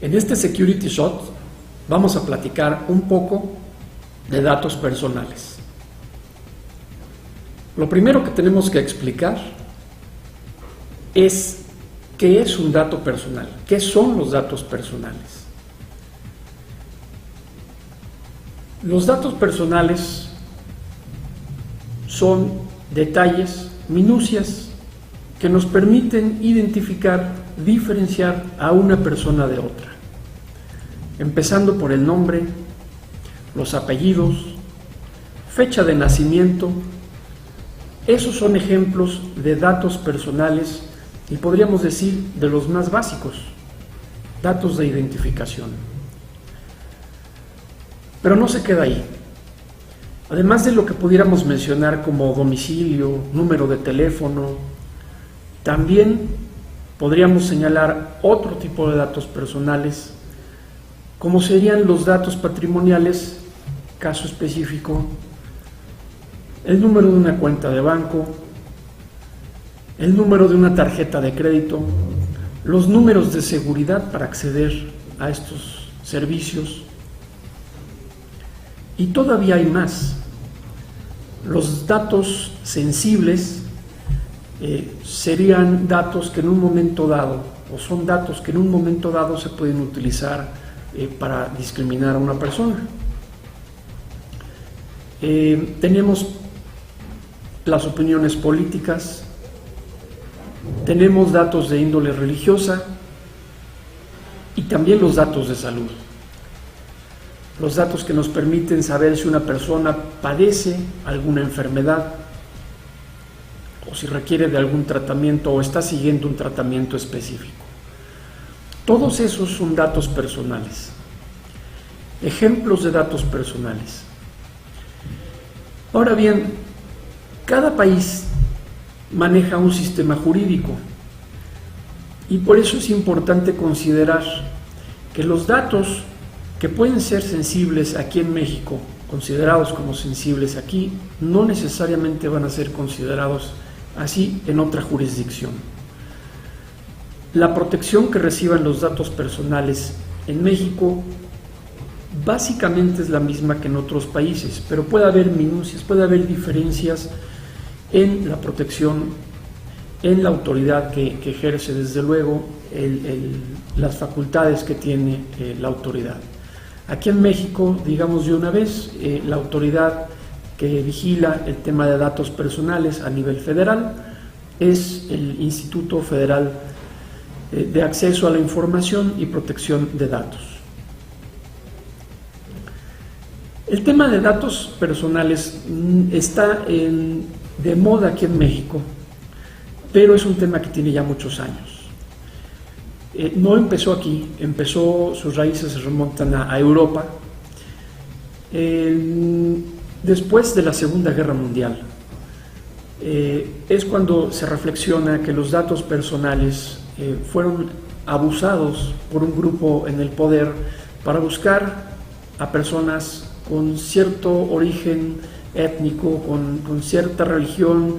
En este Security Shot vamos a platicar un poco de datos personales. Lo primero que tenemos que explicar es qué es un dato personal, qué son los datos personales. Los datos personales son detalles, minucias que nos permiten identificar, diferenciar a una persona de otra, empezando por el nombre, los apellidos, fecha de nacimiento. Esos son ejemplos de datos personales y podríamos decir de los más básicos, datos de identificación. Pero no se queda ahí. Además de lo que pudiéramos mencionar como domicilio, número de teléfono, también podríamos señalar otro tipo de datos personales, como serían los datos patrimoniales, caso específico, el número de una cuenta de banco, el número de una tarjeta de crédito, los números de seguridad para acceder a estos servicios. Y todavía hay más. Los datos sensibles serían datos que en un momento dado, o son datos que en un momento dado se pueden utilizar para discriminar a una persona. Tenemos las opiniones políticas, tenemos datos de índole religiosa y también los datos de salud. Los datos que nos permiten saber si una persona padece alguna enfermedad o si requiere de algún tratamiento o está siguiendo un tratamiento específico. Todos esos son datos personales. Ejemplos de datos personales. Ahora bien, cada país maneja un sistema jurídico y por eso es importante considerar que los datos que pueden ser sensibles aquí en México, considerados como sensibles aquí, no necesariamente van a ser considerados así en otra jurisdicción. La protección que reciban los datos personales en México básicamente es la misma que en otros países, pero puede haber minucias, puede haber diferencias en la protección, en la autoridad que ejerce, desde luego, las facultades que tiene la autoridad. Aquí en México, digamos de una vez, la autoridad que vigila el tema de datos personales a nivel federal es el Instituto Federal de Acceso a la Información y Protección de Datos. El tema de datos personales está de moda aquí en México, pero es un tema que tiene ya muchos años. No empezó aquí, sus raíces se remontan a Europa. Después de la Segunda Guerra Mundial, es cuando se reflexiona que los datos personales fueron abusados por un grupo en el poder para buscar a personas con cierto origen étnico, con cierta religión,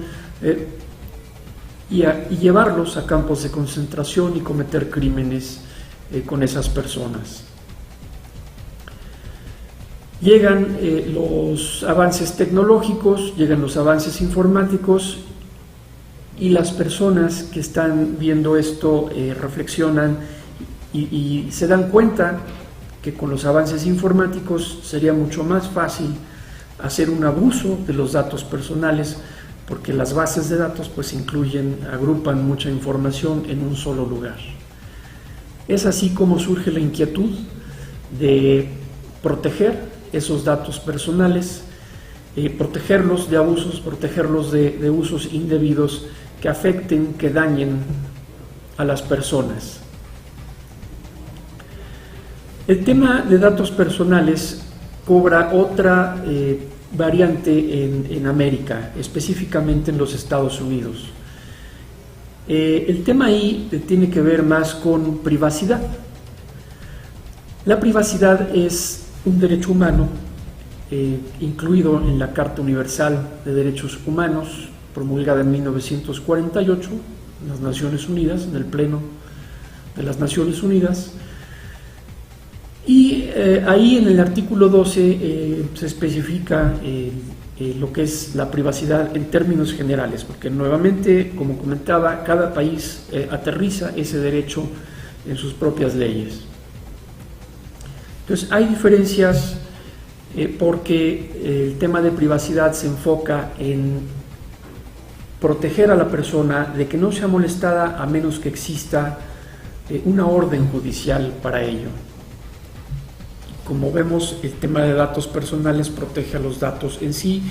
y llevarlos a campos de concentración y cometer crímenes con esas personas. Llegan los avances tecnológicos, llegan los avances informáticos y las personas que están viendo esto reflexionan y se dan cuenta que con los avances informáticos sería mucho más fácil hacer un abuso de los datos personales, porque las bases de datos pues agrupan mucha información en un solo lugar. Es así como surge la inquietud de proteger esos datos personales, protegerlos de abusos, protegerlos de usos indebidos que afecten, que dañen a las personas. El tema de datos personales cobra otra variante en América, específicamente en los Estados Unidos. El tema ahí tiene que ver más con privacidad. La privacidad es un derecho humano incluido en la Carta Universal de Derechos Humanos, promulgada en 1948 en las Naciones Unidas, en el Pleno de las Naciones Unidas, ahí en el artículo 12 se especifica lo que es la privacidad en términos generales, porque nuevamente, como comentaba, cada país aterriza ese derecho en sus propias leyes. Entonces, hay diferencias porque el tema de privacidad se enfoca en proteger a la persona de que no sea molestada a menos que exista una orden judicial para ello. Como vemos, el tema de datos personales protege a los datos en sí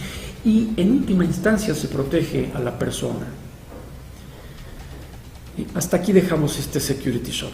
y en última instancia se protege a la persona. Hasta aquí dejamos este Security Shot.